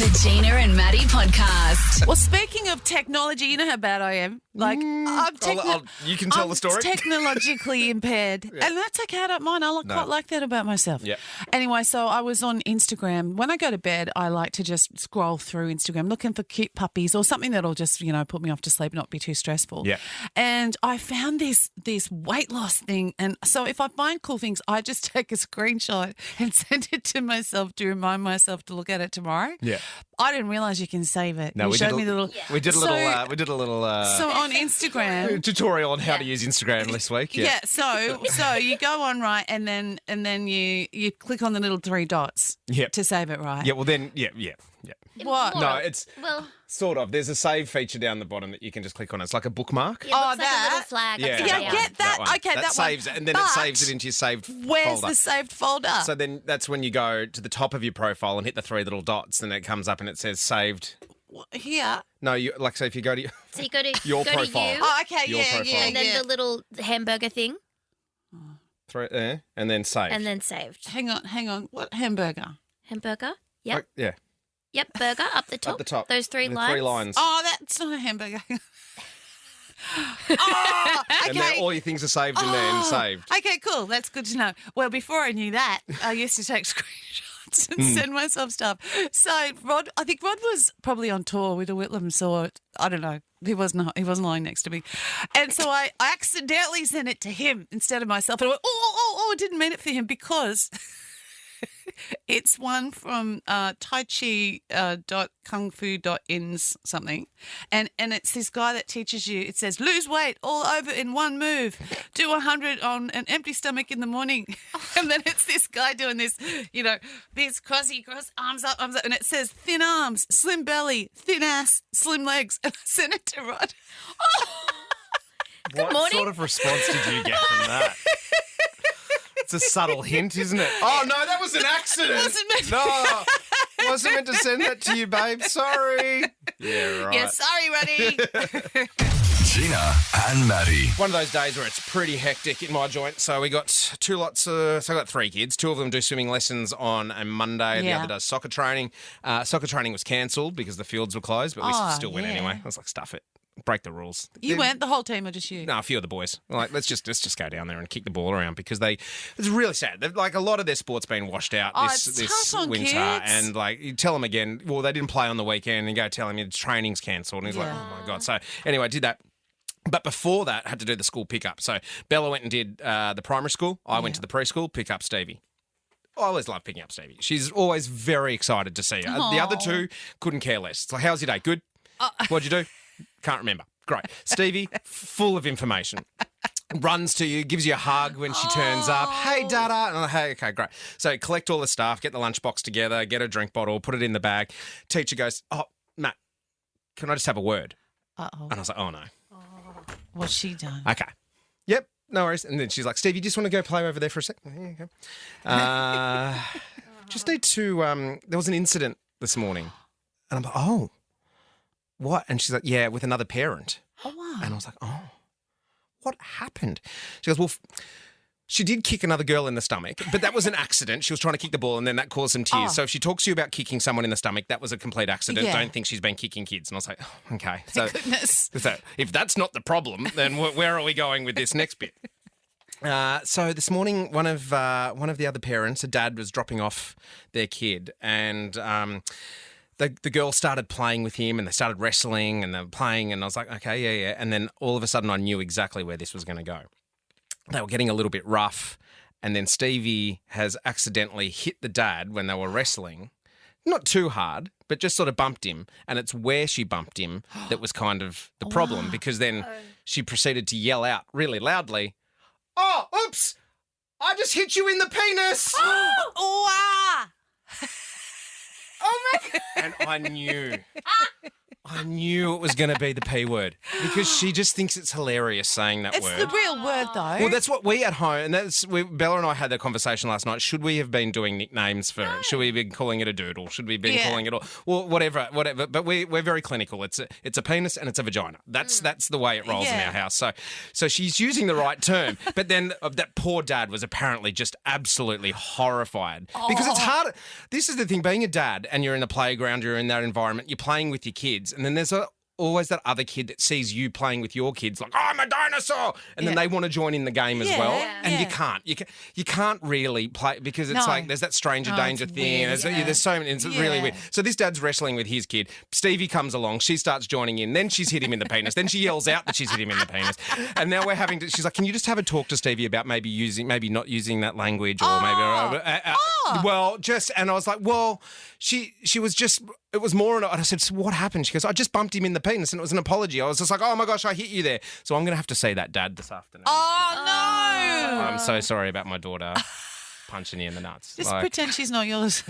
The Gina and Matty podcast. Well, speaking of technology, you know how bad I am. Like, you can tell the story. I'm technologically impaired. And that's okay, I don't mind. I quite like that about myself. Yep. Anyway, so I was on Instagram. When I go to bed, I like to just scroll through Instagram looking for cute puppies or something that'll just, put me off to sleep, not be too stressful. Yeah. And I found this weight loss thing. And so if I find cool things, I just take a screenshot and send it to myself to remind myself to look at it tomorrow. Yeah. I didn't realise you can save it. No, You we showed did me the little. We did a little. So on Instagram, tutorial on how to use Instagram this week. Yeah. So you go on right, and then you click on the little three dots. Yep. To save it, right? Yeah. Well, then, yeah. What? No, it's Well, sort of. There's a save feature down the bottom that you can just click on. It's like a bookmark. yeah, it looks like a that? little flag. Yeah, upside Yeah, down. get that. one. Okay, that one. saves it, and then But it saves it into your saved Where's folder. the saved folder? So then that's when you go to the top of your profile and hit the three little dots, and it comes up and it says saved. Here. No, so if you go to So you go to Your go profile. to you, Oh, okay. Your Yeah, profile. yeah, and then yeah. the little hamburger thing, three there, and then saved. and then saved. Hang on. What hamburger? Hamburger. Yep. Like, yeah. Yep. Burger up the top. Up the top. Those three The lines. 3 lines. Oh, that's not a hamburger. Oh, And okay. then all your things are saved in there and saved. Okay, cool. That's good to know. Well, before I knew that, I used to take screenshots and send myself stuff. So I think Rod was probably on tour with a Whitlam, so I don't know. He wasn't lying next to me. And so I accidentally sent it to him instead of myself. And I went, I didn't mean it for him because it's one from taichi.kungfu.ins something. And it's this guy that teaches you, it says, lose weight all over in one move. Do 100 on an empty stomach in the morning. And then it's this guy doing this, this cross, arms up. And it says thin arms, slim belly, thin ass, slim legs. And I sent it to Rod. What morning. sort of response did you get from that? It's a subtle hint, isn't it? Oh, no, that was an accident. Wasn't meant to send that to you, babe. Sorry. Yeah, right. Yeah, sorry, Roddy. Gina and Matty. One of those days where it's pretty hectic in my joint. So we got so I got 3 kids. 2 of them do swimming lessons on a Monday. The Yeah. other does soccer training. Soccer training was cancelled because the fields were closed, but we Oh, still went yeah. anyway. I was like, stuff it. Break the rules. You went, the whole team, or just you? No, a few of the boys. Like, let's just go down there and kick the ball around because it's really sad. Like, a lot of their sport's been washed out It's this tough on winter. kids. And, like, you tell them again, well, they didn't play on the weekend, and you go tell him the training's cancelled. And he's like, oh, my God. So, anyway, I did that. But before that, I had to do the school pickup. So, Bella went and did the primary school. I went to the preschool, pick up Stevie. I always love picking up Stevie. She's always very excited to see her. The other 2 couldn't care less. It's like, how's your day? Good? What'd you do? Can't remember. Great. Stevie, full of information. Runs to you, gives you a hug when she turns up. Hey, Dada. And I'm like, hey, okay, great. So collect all the stuff, get the lunchbox together, get a drink bottle, put it in the bag. Teacher goes, oh, Matt, can I just have a word? Uh-oh. And I was like, oh, no. What's she done? Okay. Yep, no worries. And then she's like, Steve, you just want to go play over there for a sec? Yeah, okay. Just need to, there was an incident this morning. And I'm like, oh, what? And she's like, yeah, with another parent. Oh, wow. And I was like, oh, what happened? She goes, well, she did kick another girl in the stomach, but that was an accident. She was trying to kick the ball and then that caused some tears. Oh. So if she talks to you about kicking someone in the stomach, that was a complete accident. Yeah. Don't think she's been kicking kids. And I was like, oh, okay. So, Goodness. so if that's not the problem, then where are we going with this next bit? So this morning, one of the other parents, a dad, was dropping off their kid, and the girl started playing with him, and they started wrestling, and they were playing, and I was like, okay, yeah. And then all of a sudden, I knew exactly where this was going to go. They were getting a little bit rough, and then Stevie has accidentally hit the dad when they were wrestling. Not too hard, but just sort of bumped him. And it's where she bumped him that was kind of the problem, because then she proceeded to yell out really loudly, oh, oops, I just hit you in the penis. Oh, Oh, my God. And I knew. I knew it was going to be the P word because she just thinks it's hilarious saying that It's word. the real word, though. Well, that's what we at home, and Bella and I had that conversation last night. Should we have been doing nicknames for it? Should we have been calling it a doodle? Should we have been calling it well, whatever. But we're very clinical. It's a penis and it's a vagina. That's the way it rolls in our house. So she's using the right term. But then that poor dad was apparently just absolutely horrified because it's hard. This is the thing, being a dad and you're in the playground, you're in that environment, you're playing with your kids, and then there's always that other kid that sees you playing with your kids, like, I'm a dinosaur, and then they want to join in the game as well, and you can't. You can't really play because it's like there's that stranger danger thing. Weird, There's so many. It's really weird. So this dad's wrestling with his kid. Stevie comes along. She starts joining in. Then she's hit him in the penis. Then she yells out that she's hit him in the penis. And now we're having to. She's like, can you just have a talk to Stevie about maybe not using that language or well, and I was like, well, she was just. It was more, and I said, so what happened? She goes, I just bumped him in the penis, and it was an apology. I was just like, oh my gosh, I hit you there. So I'm going to have to see that dad this afternoon. Oh, no. I'm so sorry about my daughter punching you in the nuts. Just pretend she's not yours.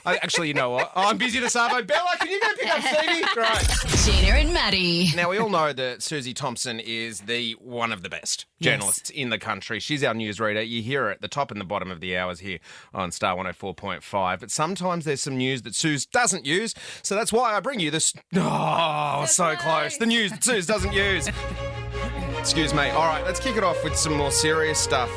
Actually, you know what? I'm busy this afternoon. Bella, can you go pick up Stevie? Great. Gina and Maddie. Now, we all know that Susie Thompson is one of the best journalists in the country. She's our newsreader. You hear her at the top and the bottom of the hours here on Star 104.5. But sometimes there's some news that Suze doesn't use. So that's why I bring you this. Oh, so close. The news that Suze doesn't use. Excuse me. All right, let's kick it off with some more serious stuff.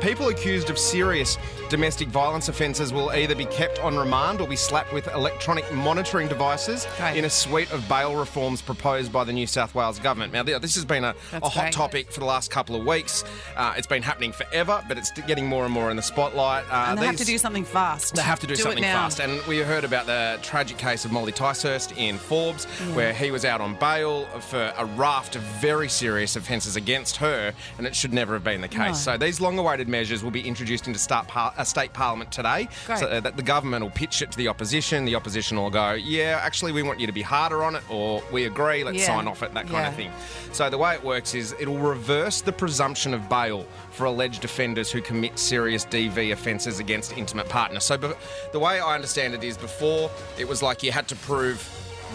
People accused of serious domestic violence offences will either be kept on remand or be slapped with electronic monitoring devices in a suite of bail reforms proposed by the New South Wales government. Now, this has been a hot topic for the last couple of weeks. It's been happening forever, but it's getting more and more in the spotlight. And they have to do something fast. They have to do something fast. And we heard about the tragic case of Molly Ticehurst in Forbes, where he was out on bail for a raft of very serious offences against her, and it should never have been the case. No. So these long-awaited measures will be introduced into state parliament today, so that the government will pitch it to the opposition. The opposition will go, yeah, actually, we want you to be harder on it, or we agree, let's sign off it, that kind of thing. So the way it works is it'll reverse the presumption of bail for alleged offenders who commit serious DV offences against intimate partners. So the way I understand it is before, it was like you had to prove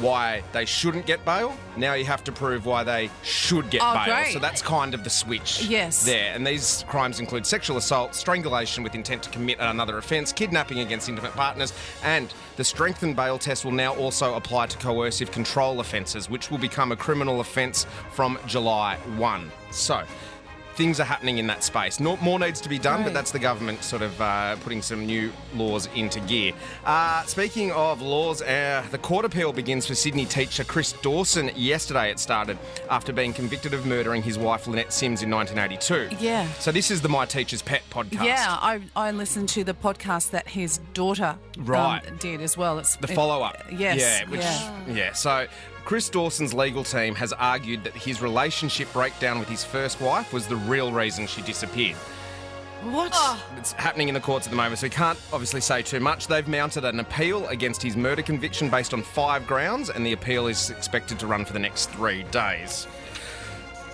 why they shouldn't get bail. Now you have to prove why they should get bail. Great. So that's kind of the switch there. And these crimes include sexual assault, strangulation with intent to commit another offence, kidnapping against intimate partners, and the strengthened bail test will now also apply to coercive control offences, which will become a criminal offence from July 1. So things are happening in that space. More needs to be done, but that's the government sort of putting some new laws into gear. Speaking of laws, the court appeal begins for Sydney teacher Chris Dawson. Yesterday it started after being convicted of murdering his wife Lynette Sims in 1982. Yeah. So this is the My Teacher's Pet podcast. Yeah, I listened to the podcast that his daughter did as well. It's the follow-up. Yes. Yeah, so Chris Dawson's legal team has argued that his relationship breakdown with his first wife was the real reason she disappeared. What? It's happening in the courts at the moment, so we can't obviously say too much. They've mounted an appeal against his murder conviction based on 5 grounds, and the appeal is expected to run for the next 3 days.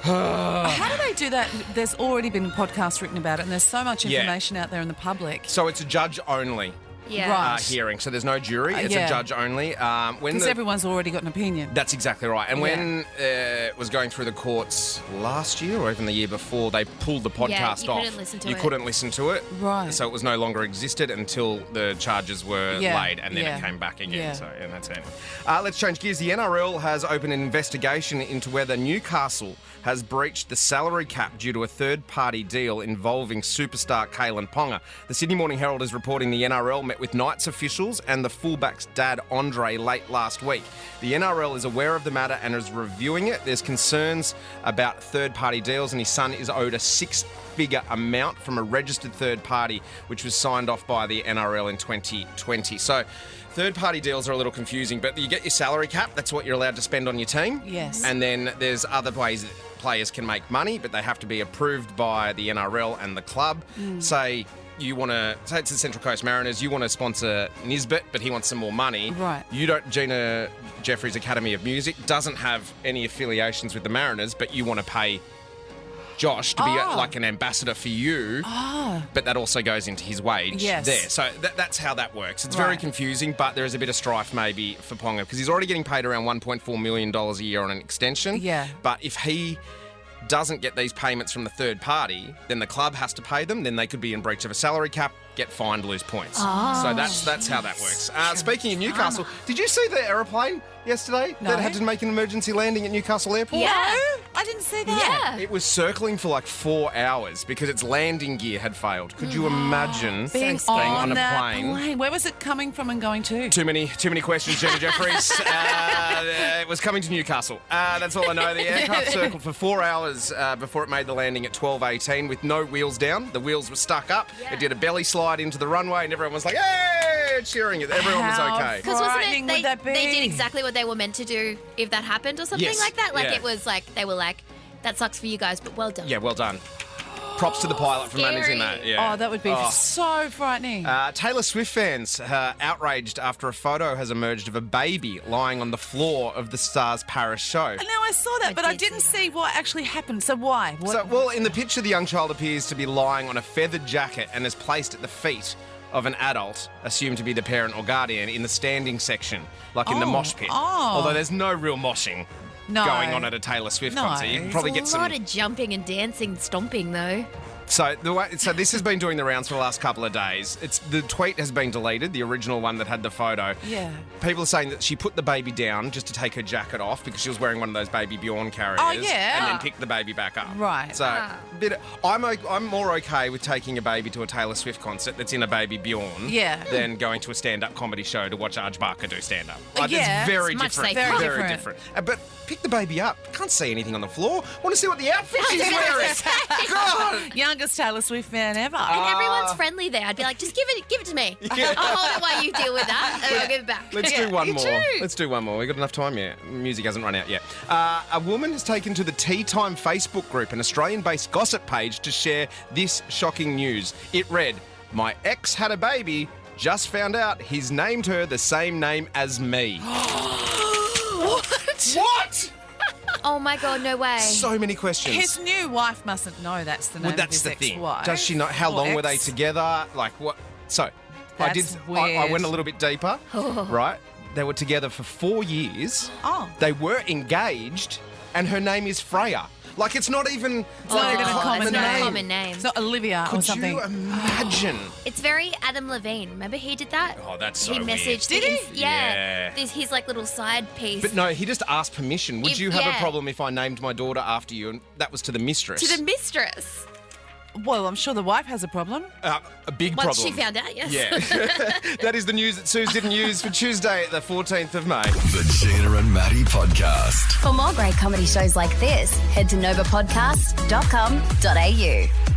How do they do that? There's already been podcasts written about it, and there's so much information out there in the public. So it's a judge only. Hearing. So there's no jury. It's a judge only. Because everyone's already got an opinion. That's exactly right. And when it was going through the courts last year or even the year before, they pulled the podcast off. You couldn't listen to it. Right. So it was no longer existed until the charges were laid, and then it came back again. Yeah. So, and that's it. Let's change gears. The NRL has opened an investigation into whether Newcastle has breached the salary cap due to a third-party deal involving superstar Kalen Ponga. The Sydney Morning Herald is reporting the NRL met with Knights officials and the fullback's dad, Andre, late last week. The NRL is aware of the matter and is reviewing it. There's concerns about third-party deals, and his son is owed a 6-figure amount from a registered third party, which was signed off by the NRL in 2020. So third-party deals are a little confusing, but you get your salary cap. That's what you're allowed to spend on your team. Yes. And then there's other ways that players can make money, but they have to be approved by the NRL and the club. Say it's the Central Coast Mariners, you want to sponsor Nisbet, but he wants some more money. Right. You don't, Gina Jeffrey's Academy of Music doesn't have any affiliations with the Mariners, but you want to pay Josh to be like an ambassador for you, but that also goes into his wage there. So that's how that works. It's very confusing, but there is a bit of strife maybe for Ponga because he's already getting paid around $1.4 million a year on an extension. Yeah. But if he doesn't get these payments from the third party, then the club has to pay them. Then they could be in breach of a salary cap, get fined, lose points. So that's how that works. Speaking of Newcastle, did you see the aeroplane yesterday that had to make an emergency landing at Newcastle Airport? Yeah. I didn't see that. Yeah. It was circling for like 4 hours because its landing gear had failed. Could you imagine Being on a that plane? Where was it coming from and going to? Too many questions, Gina Jeffries. It was coming to Newcastle. That's all I know. The aircraft circled for 4 hours before it made the landing at 12:18 with no wheels down. The wheels were stuck up. It did a belly slide into the runway and everyone was like, hey, cheering it. Everyone was okay. Because wasn't frightening would it, that be? they did exactly what they were meant to do if that happened or something Yes. like that? Like Yeah. it was like, they were like, that sucks for you guys, but well done. Yeah, well done. Props to the pilot for managing that. Yeah. Oh, that would be so frightening. Taylor Swift fans are outraged after a photo has emerged of a baby lying on the floor of the star's Paris show. I know, I saw that, but I did didn't see see what actually happened. So why? What? Well, in the picture, the young child appears to be lying on a feathered jacket and is placed at the feet of an adult, assumed to be the parent or guardian, in the standing section, like in the mosh pit. Although there's no real moshing going on at a Taylor Swift concert. You can probably get a some. lot of jumping and dancing, stomping though. So this has been doing the rounds for the last couple of days. The tweet has been deleted, the original one that had the photo. Yeah. People are saying that she put the baby down just to take her jacket off because she was wearing one of those baby Bjorn carriers. Oh, yeah. And then picked the baby back up. Right. So I'm more okay with taking a baby to a Taylor Swift concert that's in a baby Bjorn than going to a stand-up comedy show to watch Arj Barker do stand-up. Yeah, it's very it's much different. safer. Very different. But pick the baby up. Can't see anything on the floor. Want to see what the outfit she's wearing. God. Youngest Taylor Swift fan ever. And everyone's friendly there. I'd be like, just give it to me. I'll hold it while you deal with that, and I'll give it back. Let's do one you more. too. Let's do one more. We've got enough time yet. Music hasn't run out yet. A woman has taken to the Tea Time Facebook group, an Australian-based gossip page, to share this shocking news. It read, "My ex had a baby, just found out he's named her the same name as me." What? Oh my God, no way. So many questions. His new wife mustn't know that's the name Well, that's of the his thing. ex-wife. Does she know? How Or long were they ex. together? Like what? So, That's I weird. went a little bit deeper. Right? They were together for 4 years. Oh. They were engaged, and her name is Freya. Like it's not even It's not even a common it's not a name. common name. It's not Olivia or Could something. you imagine? It's very Adam Levine. Remember he did that? Oh, that's so He weird. messaged. Did he? Yeah. Yeah. This his like little side piece. But no, he just asked permission. Would If- you have a yeah. problem if I named my daughter after you? And that was to the mistress. to the mistress. Well, I'm sure the wife has a problem. A big Once problem. she found out, yes. Yeah. That is the news that Suze didn't use for Tuesday, the 14th of May. The Gina and Matty Podcast. For more great comedy shows like this, head to novapodcast.com.au.